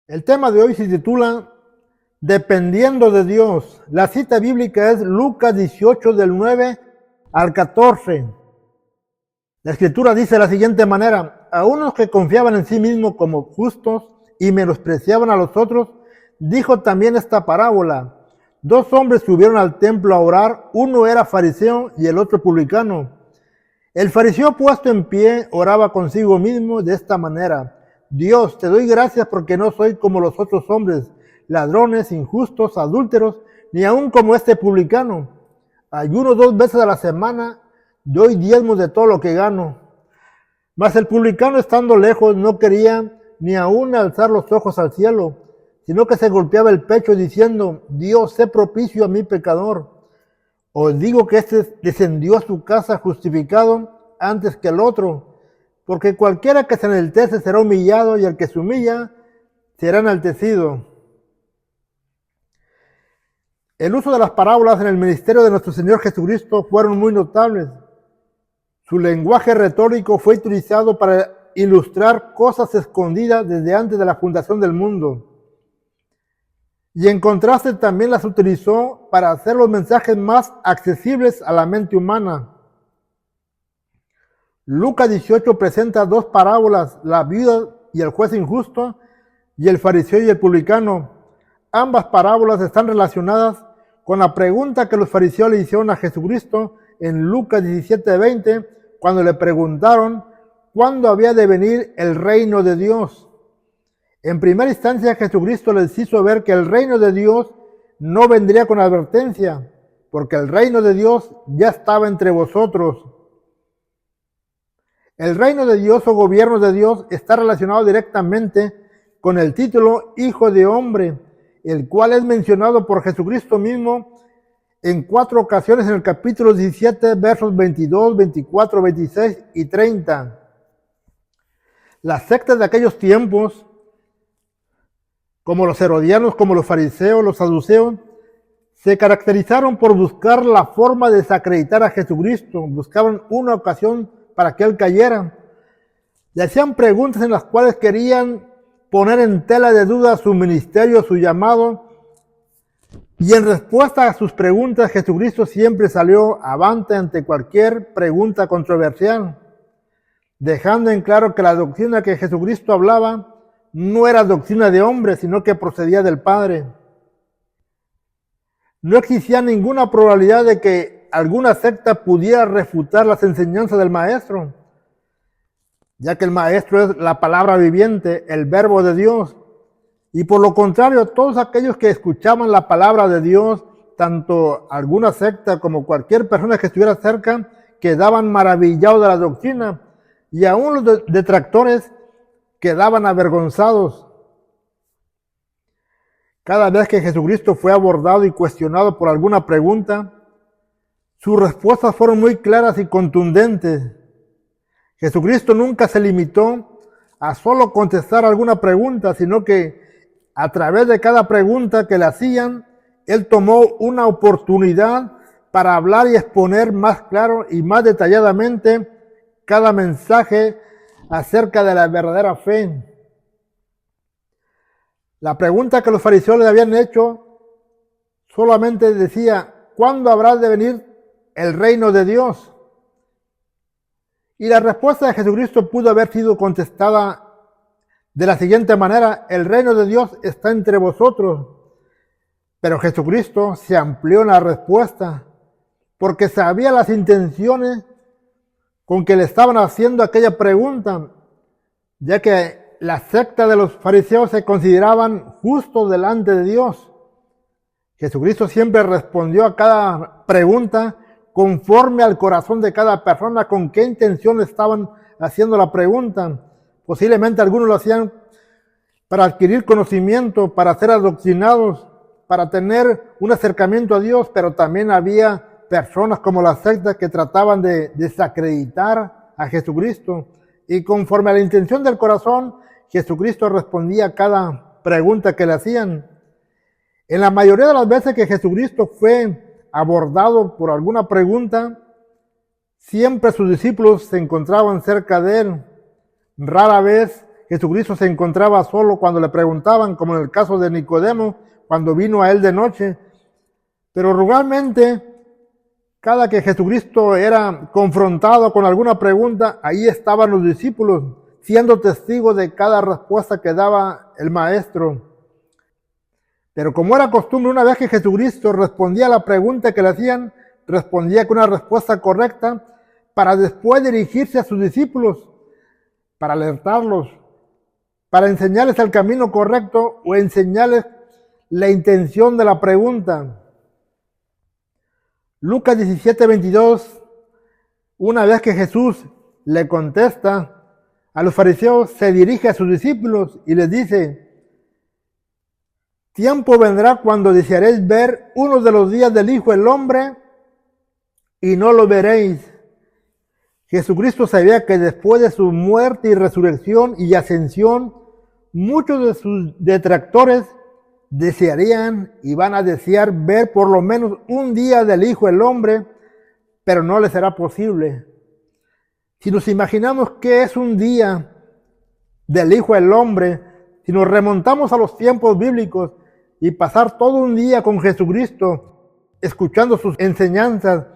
El tema de hoy se titula Dependiendo de Dios. La cita bíblica es Lucas 18 del 9 al 14. La escritura dice de la siguiente manera: a unos que confiaban en sí mismos como justos y menospreciaban a los otros, dijo también esta parábola. Dos hombres subieron al templo a orar, uno era fariseo y el otro publicano. El fariseo, puesto en pie, oraba consigo mismo de esta manera: Dios, te doy gracias porque no soy como los otros hombres, ladrones, injustos, adúlteros, ni aun como este publicano. Ayuno 2 veces a la semana, doy diezmos de todo lo que gano. Mas el publicano, estando lejos, no quería ni aun alzar los ojos al cielo, sino que se golpeaba el pecho diciendo: Dios, sé propicio a mi pecador. Os digo que este descendió a su casa justificado antes que el otro, porque cualquiera que se enaltece será humillado, y el que se humilla será enaltecido. El uso de las parábolas en el ministerio de nuestro Señor Jesucristo fueron muy notables. Su lenguaje retórico fue utilizado para ilustrar cosas escondidas desde antes de la fundación del mundo. Y en contraste también las utilizó para hacer los mensajes más accesibles a la mente humana. Lucas 18 presenta dos parábolas, la viuda y el juez injusto, y el fariseo y el publicano. Ambas parábolas están relacionadas con la pregunta que los fariseos le hicieron a Jesucristo en Lucas 17:20, cuando le preguntaron cuándo había de venir el reino de Dios. En primera instancia, Jesucristo les hizo ver que el reino de Dios no vendría con advertencia, porque el reino de Dios ya estaba entre vosotros. El reino de Dios o gobierno de Dios está relacionado directamente con el título Hijo de Hombre, el cual es mencionado por Jesucristo mismo en 4 ocasiones en el capítulo 17, versos 22, 24, 26 y 30. Las sectas de aquellos tiempos, como los herodianos, como los fariseos, los saduceos, se caracterizaron por buscar la forma de desacreditar a Jesucristo. Buscaban una ocasión para que Él cayera. Le hacían preguntas en las cuales querían poner en tela de duda su ministerio, su llamado. Y en respuesta a sus preguntas, Jesucristo siempre salió avante ante cualquier pregunta controversial, dejando en claro que la doctrina que Jesucristo hablaba no era doctrina de hombre, sino que procedía del Padre. No existía ninguna probabilidad de que alguna secta pudiera refutar las enseñanzas del Maestro, ya que el Maestro es la palabra viviente, el verbo de Dios. Y por lo contrario, todos aquellos que escuchaban la palabra de Dios, tanto alguna secta como cualquier persona que estuviera cerca, quedaban maravillados de la doctrina, y aún los detractores quedaban avergonzados. Cada vez que Jesucristo fue abordado y cuestionado por alguna pregunta, sus respuestas fueron muy claras y contundentes. Jesucristo nunca se limitó a solo contestar alguna pregunta, sino que a través de cada pregunta que le hacían, Él tomó una oportunidad para hablar y exponer más claro y más detalladamente cada mensaje acerca de la verdadera fe. La pregunta que los fariseos le habían hecho solamente decía: ¿cuándo habrá de venir el reino de Dios? Y la respuesta de Jesucristo pudo haber sido contestada de la siguiente manera: el reino de Dios está entre vosotros. Pero Jesucristo se amplió en la respuesta, porque sabía las intenciones con que le estaban haciendo aquella pregunta, ya que la secta de los fariseos se consideraban justos delante de Dios. Jesucristo siempre respondió a cada pregunta conforme al corazón de cada persona, con qué intención estaban haciendo la pregunta. Posiblemente algunos lo hacían para adquirir conocimiento, para ser adoctrinados, para tener un acercamiento a Dios, pero también había personas como las sectas que trataban de desacreditar a Jesucristo. Y conforme a la intención del corazón, Jesucristo respondía a cada pregunta que le hacían. En la mayoría de las veces que Jesucristo fue abordado por alguna pregunta, siempre sus discípulos se encontraban cerca de Él. Rara vez Jesucristo se encontraba solo cuando le preguntaban, como en el caso de Nicodemo, cuando vino a él de noche. Pero regularmente, cada que Jesucristo era confrontado con alguna pregunta, ahí estaban los discípulos, siendo testigos de cada respuesta que daba el maestro. Pero como era costumbre, una vez que Jesucristo respondía a la pregunta que le hacían, respondía con una respuesta correcta para después dirigirse a sus discípulos, para alertarlos, para enseñarles el camino correcto o enseñarles la intención de la pregunta. Lucas 17:22, una vez que Jesús le contesta a los fariseos, se dirige a sus discípulos y les dice: tiempo vendrá cuando desearéis ver uno de los días del Hijo del Hombre y no lo veréis. Jesucristo sabía que después de su muerte y resurrección y ascensión, muchos de sus detractores desearían y van a desear ver por lo menos un día del Hijo del Hombre, pero no les será posible. Si nos imaginamos qué es un día del Hijo del Hombre, si nos remontamos a los tiempos bíblicos y pasar todo un día con Jesucristo, escuchando sus enseñanzas,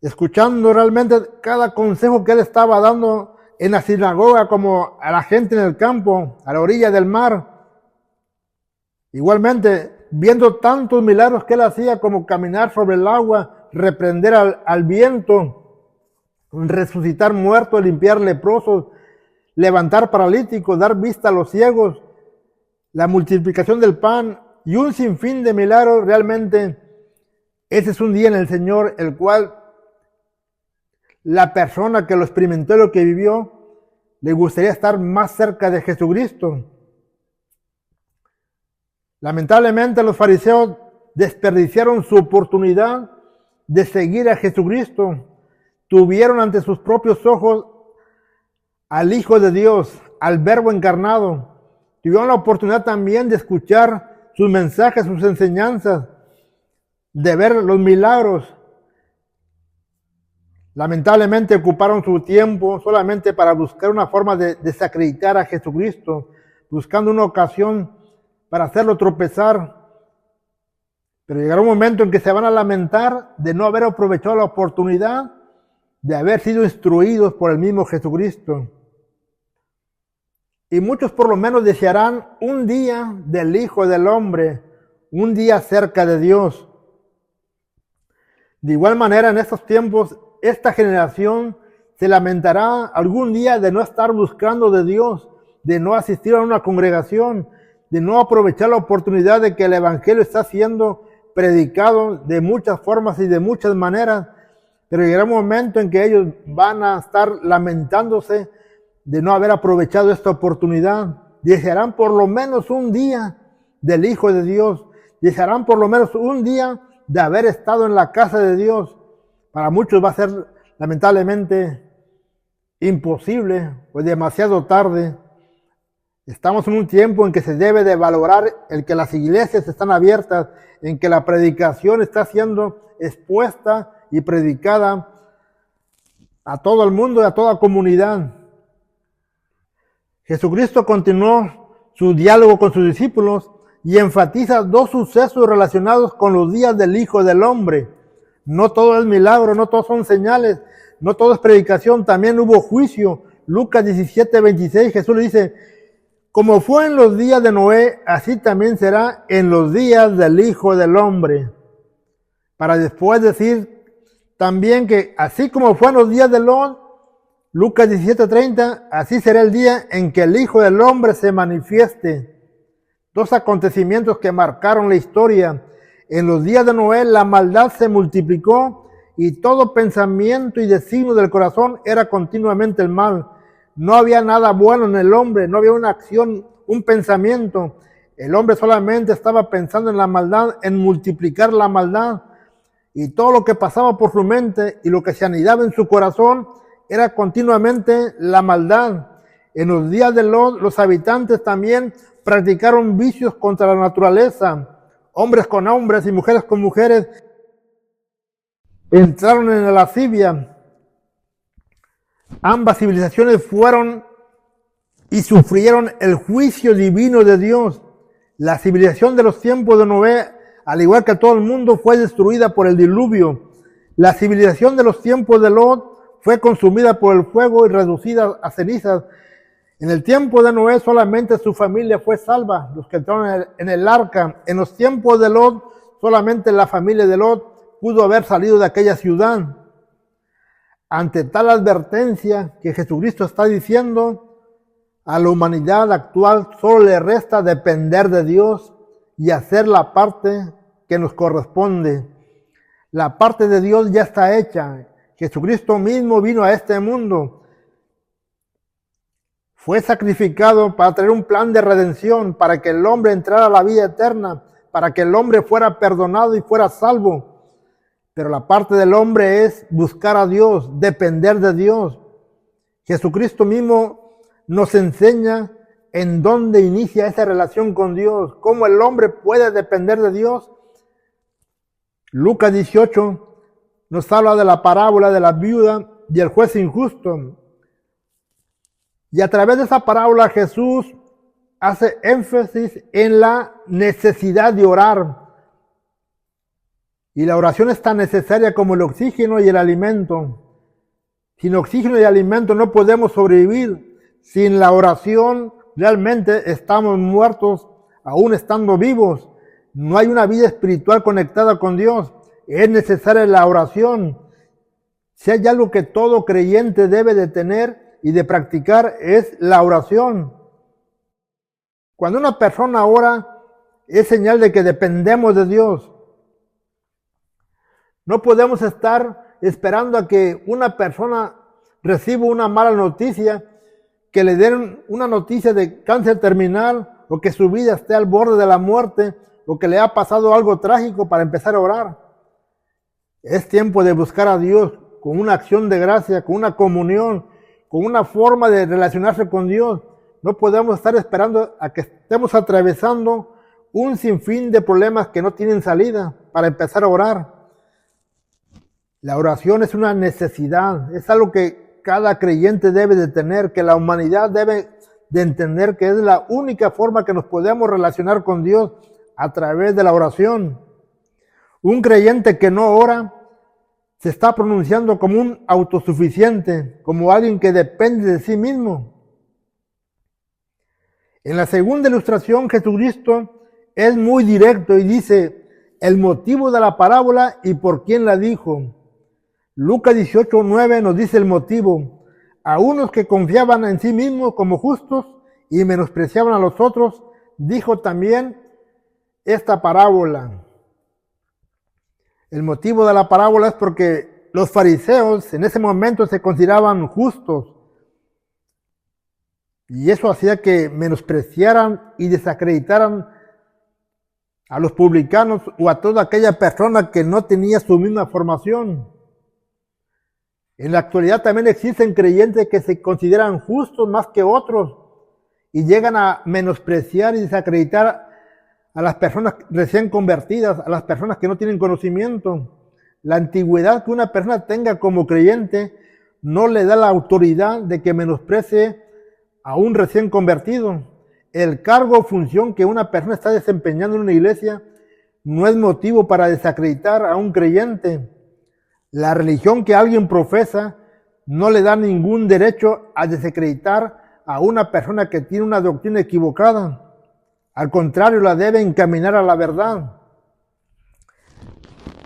escuchando realmente cada consejo que Él estaba dando en la sinagoga, como a la gente en el campo, a la orilla del mar. Igualmente, viendo tantos milagros que Él hacía, como caminar sobre el agua, reprender al viento, resucitar muertos, limpiar leprosos, levantar paralíticos, dar vista a los ciegos, la multiplicación del pan y un sinfín de milagros. Realmente, ese es un día en el Señor, el cual la persona que lo experimentó, lo que vivió, le gustaría estar más cerca de Jesucristo. Lamentablemente, los fariseos desperdiciaron su oportunidad de seguir a Jesucristo. Tuvieron ante sus propios ojos al Hijo de Dios, al Verbo encarnado. Tuvieron la oportunidad también de escuchar sus mensajes, sus enseñanzas, de ver los milagros. Lamentablemente ocuparon su tiempo solamente para buscar una forma de desacreditar a Jesucristo, buscando una ocasión para hacerlo tropezar. Pero llegará un momento en que se van a lamentar de no haber aprovechado la oportunidad de haber sido instruidos por el mismo Jesucristo. Y muchos por lo menos desearán un día del Hijo del Hombre, un día cerca de Dios. De igual manera, en estos tiempos, esta generación se lamentará algún día de no estar buscando de Dios, de no asistir a una congregación, de no aprovechar la oportunidad de que el Evangelio está siendo predicado de muchas formas y de muchas maneras. Pero llegará un momento en que ellos van a estar lamentándose de no haber aprovechado esta oportunidad. Desearán por lo menos un día del Hijo de Dios. Desearán por lo menos un día de haber estado en la casa de Dios. Para muchos va a ser lamentablemente imposible o demasiado tarde. Estamos en un tiempo en que se debe de valorar el que las iglesias están abiertas, en que la predicación está siendo expuesta y predicada a todo el mundo y a toda comunidad. Jesucristo continuó su diálogo con sus discípulos y enfatiza dos sucesos relacionados con los días del Hijo del Hombre. No todo es milagro, no todos son señales, no todo es predicación, también hubo juicio. Lucas 17:26, Jesús le dice: como fue en los días de Noé, así también será en los días del Hijo del Hombre. Para después decir también que así como fue en los días de Lot, Lucas 17:30, así será el día en que el Hijo del Hombre se manifieste. Dos acontecimientos que marcaron la historia. En los días de Noé la maldad se multiplicó y todo pensamiento y designio del corazón era continuamente el mal. No había nada bueno en el hombre, no había una acción, un pensamiento. El hombre solamente estaba pensando en la maldad, en multiplicar la maldad. Y todo lo que pasaba por su mente y lo que se anidaba en su corazón era continuamente la maldad. En los días de Lot, los habitantes también practicaron vicios contra la naturaleza. Hombres con hombres y mujeres con mujeres entraron en la lascivia. Ambas civilizaciones fueron y sufrieron el juicio divino de Dios. La civilización de los tiempos de Noé, al igual que todo el mundo, fue destruida por el diluvio. La civilización de los tiempos de Lot fue consumida por el fuego y reducida a cenizas. En el tiempo de Noé solamente su familia fue salva, los que entraron en el arca. En los tiempos de Lot, solamente la familia de Lot pudo haber salido de aquella ciudad. Ante tal advertencia que Jesucristo está diciendo, a la humanidad actual solo le resta depender de Dios y hacer la parte que nos corresponde. La parte de Dios ya está hecha. Jesucristo mismo vino a este mundo. Fue sacrificado para traer un plan de redención, para que el hombre entrara a la vida eterna, para que el hombre fuera perdonado y fuera salvo. Pero la parte del hombre es buscar a Dios, depender de Dios. Jesucristo mismo nos enseña en dónde inicia esa relación con Dios, cómo el hombre puede depender de Dios. Lucas 18 nos habla de la parábola de la viuda y el juez injusto. Y a través de esa parábola Jesús hace énfasis en la necesidad de orar. Y la oración es tan necesaria como el oxígeno y el alimento. Sin oxígeno y alimento no podemos sobrevivir. Sin la oración realmente estamos muertos, aún estando vivos. No hay una vida espiritual conectada con Dios. Es necesaria la oración. Si hay algo que todo creyente debe de tener y de practicar, es la oración. Cuando una persona ora, es señal de que dependemos de Dios. No podemos estar esperando a que una persona reciba una mala noticia, que le den una noticia de cáncer terminal, o que su vida esté al borde de la muerte, o que le ha pasado algo trágico para empezar a orar. Es tiempo de buscar a Dios con una acción de gracia, con una comunión, con una forma de relacionarse con Dios. No podemos estar esperando a que estemos atravesando un sinfín de problemas que no tienen salida para empezar a orar. La oración es una necesidad, es algo que cada creyente debe de tener, que la humanidad debe de entender que es la única forma que nos podemos relacionar con Dios, a través de la oración. Un creyente que no ora se está pronunciando como un autosuficiente, como alguien que depende de sí mismo. En la segunda ilustración, Jesucristo es muy directo y dice el motivo de la parábola y por quién la dijo. Lucas 18:9 nos dice el motivo. A unos que confiaban en sí mismos como justos y menospreciaban a los otros, dijo también esta parábola. El motivo de la parábola es porque los fariseos en ese momento se consideraban justos. Y eso hacía que menospreciaran y desacreditaran a los publicanos o a toda aquella persona que no tenía su misma formación. En la actualidad también existen creyentes que se consideran justos más que otros y llegan a menospreciar y desacreditar a las personas recién convertidas, a las personas que no tienen conocimiento. La antigüedad que una persona tenga como creyente no le da la autoridad de que menosprecie a un recién convertido. El cargo o función que una persona está desempeñando en una iglesia no es motivo para desacreditar a un creyente. La religión que alguien profesa no le da ningún derecho a desacreditar a una persona que tiene una doctrina equivocada. Al contrario, la debe encaminar a la verdad.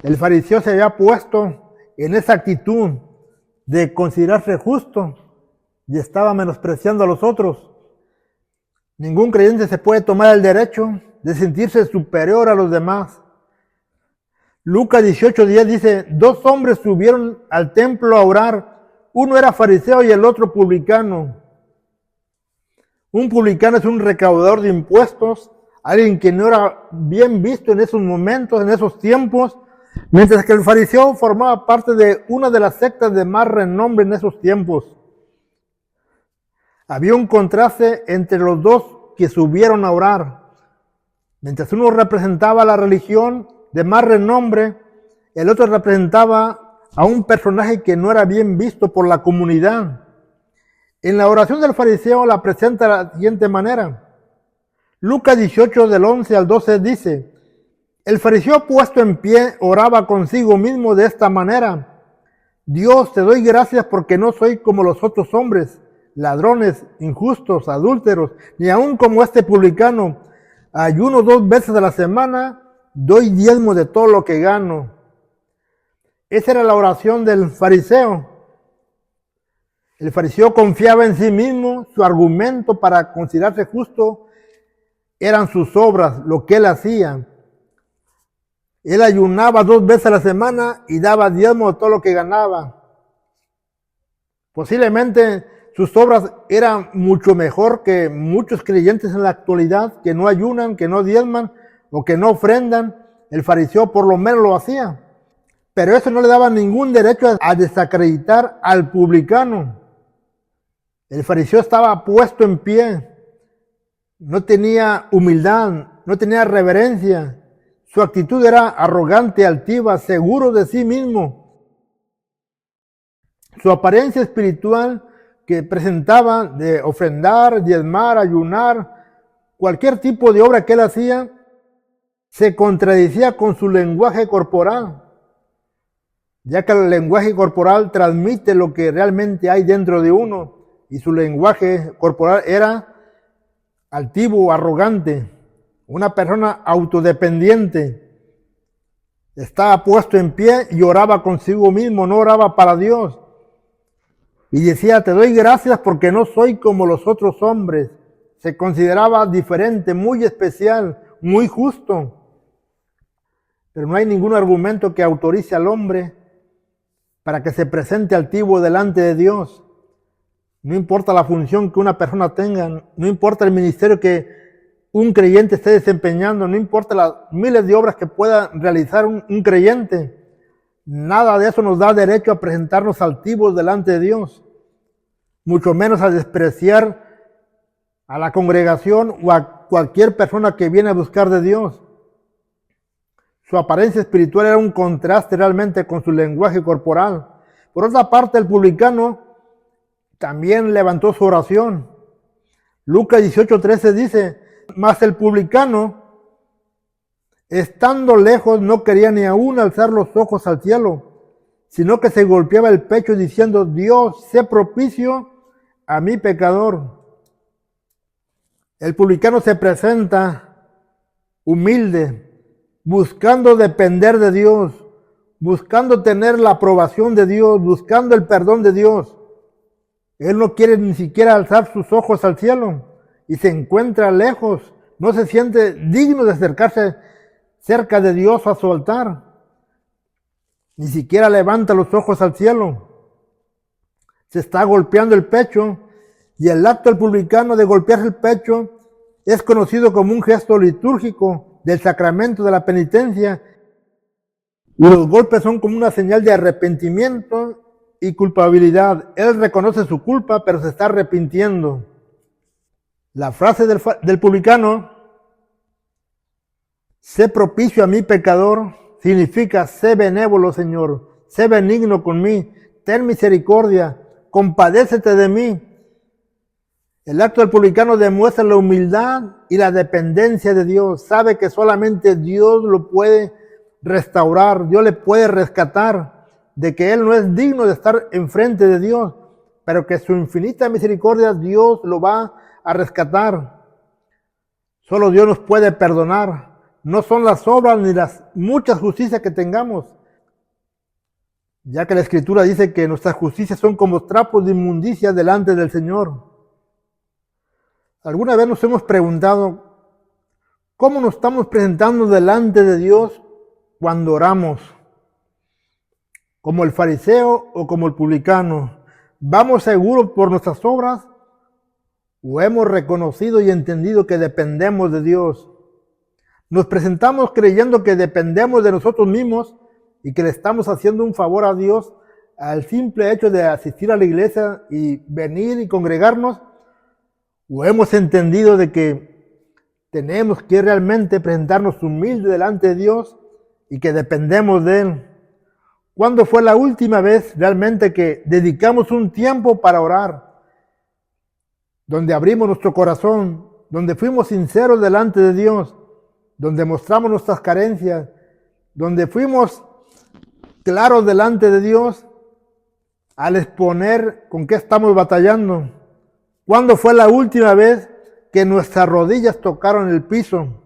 El fariseo se había puesto en esa actitud de considerarse justo y estaba menospreciando a los otros. Ningún creyente se puede tomar el derecho de sentirse superior a los demás. Lucas 18:10 dice, 2 hombres subieron al templo a orar, uno era fariseo y el otro publicano. Un publicano es un recaudador de impuestos, alguien que no era bien visto en esos momentos, en esos tiempos, mientras que el fariseo formaba parte de una de las sectas de más renombre en esos tiempos. Había un contraste entre los dos que subieron a orar. Mientras uno representaba la religión de más renombre, el otro representaba a un personaje que no era bien visto por la comunidad. En la oración del fariseo la presenta de la siguiente manera. Lucas 18 del 11 al 12 dice, el fariseo puesto en pie oraba consigo mismo de esta manera. Dios, te doy gracias porque no soy como los otros hombres, ladrones, injustos, adúlteros, ni aun como este publicano. Ayuno 2 veces a la semana, doy diezmo de todo lo que gano. Esa era la oración del fariseo. El fariseo confiaba en sí mismo, su argumento para considerarse justo eran sus obras, lo que él hacía. Él ayunaba 2 veces a la semana y daba diezmo de todo lo que ganaba. Posiblemente sus obras eran mucho mejor que muchos creyentes en la actualidad que no ayunan, que no diezman o que no ofrendan. El fariseo por lo menos lo hacía. Pero eso no le daba ningún derecho a desacreditar al publicano. El fariseo estaba puesto en pie. No tenía humildad, no tenía reverencia. Su actitud era arrogante, altiva, seguro de sí mismo. Su apariencia espiritual que presentaba de ofrendar, diezmar, ayunar, cualquier tipo de obra que él hacía, se contradecía con su lenguaje corporal, ya que el lenguaje corporal transmite lo que realmente hay dentro de uno, y su lenguaje corporal era altivo, arrogante, una persona autodependiente. Estaba puesto en pie y oraba consigo mismo, no oraba para Dios. Y decía, te doy gracias porque no soy como los otros hombres. Se consideraba diferente, muy especial, muy justo. Pero no hay ningún argumento que autorice al hombre para que se presente altivo delante de Dios. No importa la función que una persona tenga, no importa el ministerio que un creyente esté desempeñando, no importa las miles de obras que pueda realizar un creyente, nada de eso nos da derecho a presentarnos altivos delante de Dios, mucho menos a despreciar a la congregación o a cualquier persona que viene a buscar de Dios. Su apariencia espiritual era un contraste realmente con su lenguaje corporal. Por otra parte, el publicano también levantó su oración. Lucas 18:13 dice, mas el publicano, estando lejos, no quería ni aún alzar los ojos al cielo, sino que se golpeaba el pecho diciendo, Dios, sé propicio a mi pecador. El publicano se presenta humilde, buscando depender de Dios, buscando tener la aprobación de Dios, buscando el perdón de Dios. Él no quiere ni siquiera alzar sus ojos al cielo y se encuentra lejos, no se siente digno de acercarse cerca de Dios a su altar. Ni siquiera levanta los ojos al cielo. Se está golpeando el pecho y el acto del publicano de golpearse el pecho es conocido como un gesto litúrgico del sacramento de la penitencia. Y los golpes son como una señal de arrepentimiento y culpabilidad. Él reconoce su culpa, pero se está arrepintiendo. La frase del publicano, sé propicio a mi pecador, significa, sé benévolo, Señor, sé benigno con mí, ten misericordia, compadécete de mí. El acto del publicano demuestra la humildad y la dependencia de Dios. Sabe que solamente Dios lo puede restaurar, Dios le puede rescatar, de que él no es digno de estar enfrente de Dios, pero que su infinita misericordia Dios lo va a rescatar. Solo Dios nos puede perdonar. No son las obras ni las muchas justicias que tengamos, ya que la Escritura dice que nuestras justicias son como trapos de inmundicia delante del Señor. ¿Alguna vez nos hemos preguntado cómo nos estamos presentando delante de Dios cuando oramos? ¿Como el fariseo o como el publicano? ¿Vamos seguros por nuestras obras o hemos reconocido y entendido que dependemos de Dios? Nos presentamos creyendo que dependemos de nosotros mismos y que le estamos haciendo un favor a Dios al simple hecho de asistir a la iglesia y venir y congregarnos, o hemos entendido de que tenemos que realmente presentarnos humildes delante de Dios y que dependemos de Él. ¿Cuándo fue la última vez realmente que dedicamos un tiempo para orar? donde abrimos nuestro corazón, donde fuimos sinceros delante de Dios, donde mostramos nuestras carencias, donde fuimos claros delante de Dios al exponer con qué estamos batallando. ¿Cuándo fue la última vez que nuestras rodillas tocaron el piso?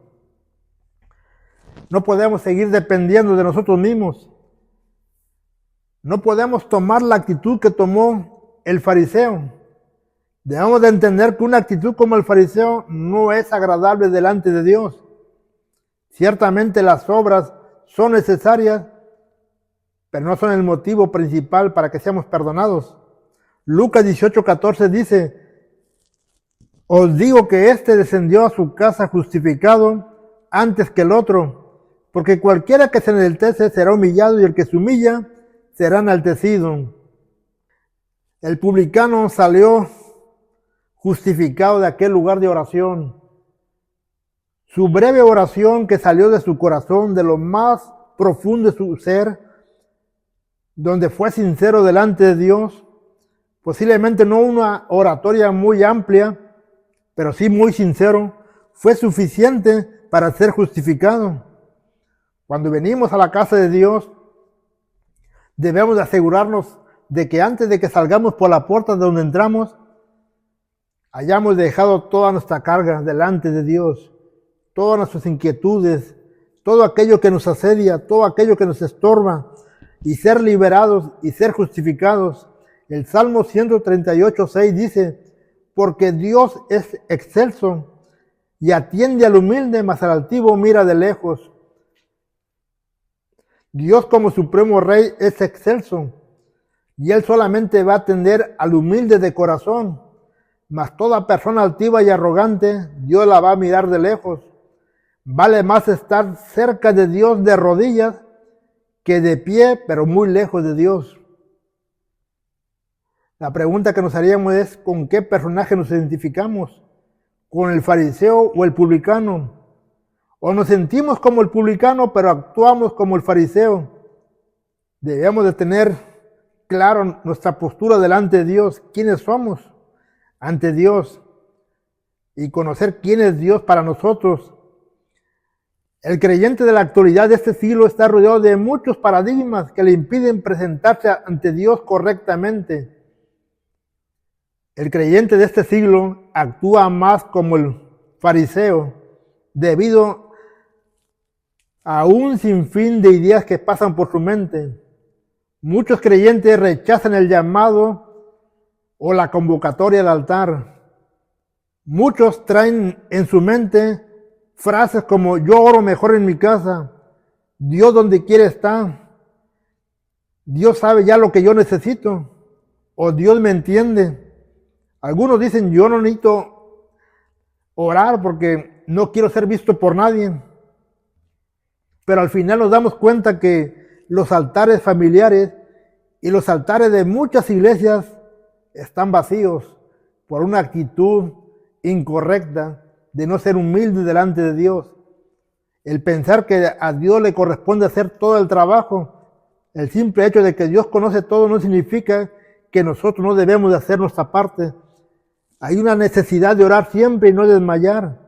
No podemos seguir dependiendo de nosotros mismos. No podemos tomar la actitud que tomó el fariseo. Debemos de entender que una actitud como el fariseo no es agradable delante de Dios. Ciertamente las obras son necesarias, pero no son el motivo principal para que seamos perdonados. Lucas 18:14 dice: os digo que éste descendió a su casa justificado antes que el otro, porque cualquiera que se enaltece será humillado, y el que se humilla será enaltecido. El publicano salió justificado de aquel lugar de oración. Su breve oración que salió de su corazón, de lo más profundo de su ser, donde fue sincero delante de Dios, posiblemente no una oratoria muy amplia, pero sí muy sincero, fue suficiente para ser justificado. Cuando venimos a la casa de Dios, debemos de asegurarnos de que antes de que salgamos por la puerta de donde entramos, hayamos dejado toda nuestra carga delante de Dios, todas nuestras inquietudes, todo aquello que nos asedia, todo aquello que nos estorba, y ser liberados y ser justificados. El Salmo 138:6 dice: porque Dios es excelso y atiende al humilde, mas al altivo mira de lejos. Dios como supremo rey es excelso, y Él solamente va a atender al humilde de corazón, mas toda persona altiva y arrogante, Dios la va a mirar de lejos. Vale más estar cerca de Dios de rodillas que de pie, pero muy lejos de Dios. La pregunta que nos haríamos es: ¿con qué personaje nos identificamos? ¿Con el fariseo o el publicano? ¿O nos sentimos como el publicano, pero actuamos como el fariseo? Debemos de tener claro nuestra postura delante de Dios, quiénes somos ante Dios, y conocer quién es Dios para nosotros. El creyente de la actualidad de este siglo está rodeado de muchos paradigmas que le impiden presentarse ante Dios correctamente. El creyente de este siglo actúa más como el fariseo debido a un sinfín de ideas que pasan por su mente. Muchos creyentes rechazan el llamado o la convocatoria al altar. Muchos traen en su mente frases como: yo oro mejor en mi casa, Dios donde quiera está, Dios sabe ya lo que yo necesito, o Dios me entiende. Algunos dicen: yo no necesito orar porque no quiero ser visto por nadie. Pero al final nos damos cuenta que los altares familiares y los altares de muchas iglesias están vacíos por una actitud incorrecta de no ser humilde delante de Dios. El pensar que a Dios le corresponde hacer todo el trabajo. El simple hecho de que Dios conoce todo no significa que nosotros no debemos de hacer nuestra parte. Hay una necesidad de orar siempre y no desmayar,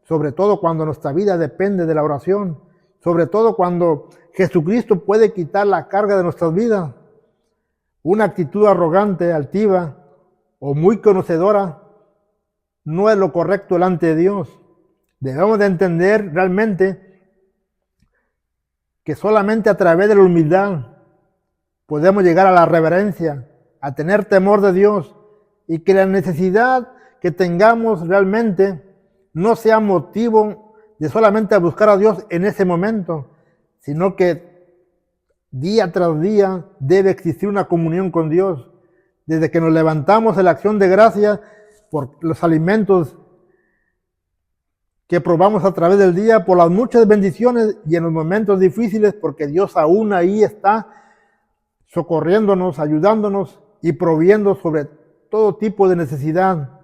sobre todo cuando nuestra vida depende de la oración, sobre todo cuando Jesucristo puede quitar la carga de nuestras vidas. Una actitud arrogante, altiva o muy conocedora no es lo correcto delante de Dios. Debemos de entender realmente que solamente a través de la humildad podemos llegar a la reverencia, a tener temor de Dios, y que la necesidad que tengamos realmente no sea motivo de solamente buscar a Dios en ese momento, sino que día tras día debe existir una comunión con Dios. Desde que nos levantamos en la acción de gracia por los alimentos que probamos a través del día, por las muchas bendiciones, y en los momentos difíciles, porque Dios aún ahí está socorriéndonos, ayudándonos y proviendo sobre todo tipo de necesidad.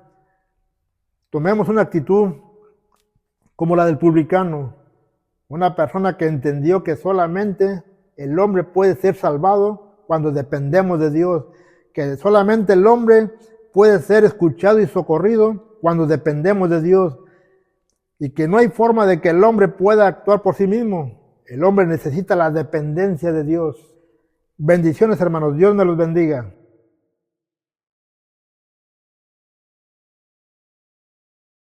Tomemos una actitud como la del publicano, una persona que entendió que solamente el hombre puede ser salvado cuando dependemos de Dios, que solamente el hombre puede ser escuchado y socorrido cuando dependemos de Dios, y que no hay forma de que el hombre pueda actuar por sí mismo. El hombre necesita la dependencia de Dios. Bendiciones, hermanos. Dios me los bendiga.